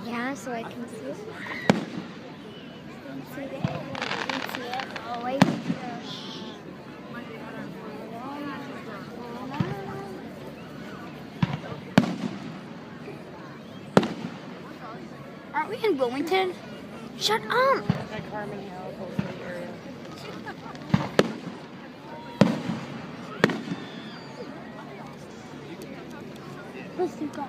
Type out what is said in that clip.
Yeah, so I can see it. See it. I can see it. Oh, wait. Aren't we in Wilmington? Shut up! Like Harmon Hill, Hopefully area. Let's go.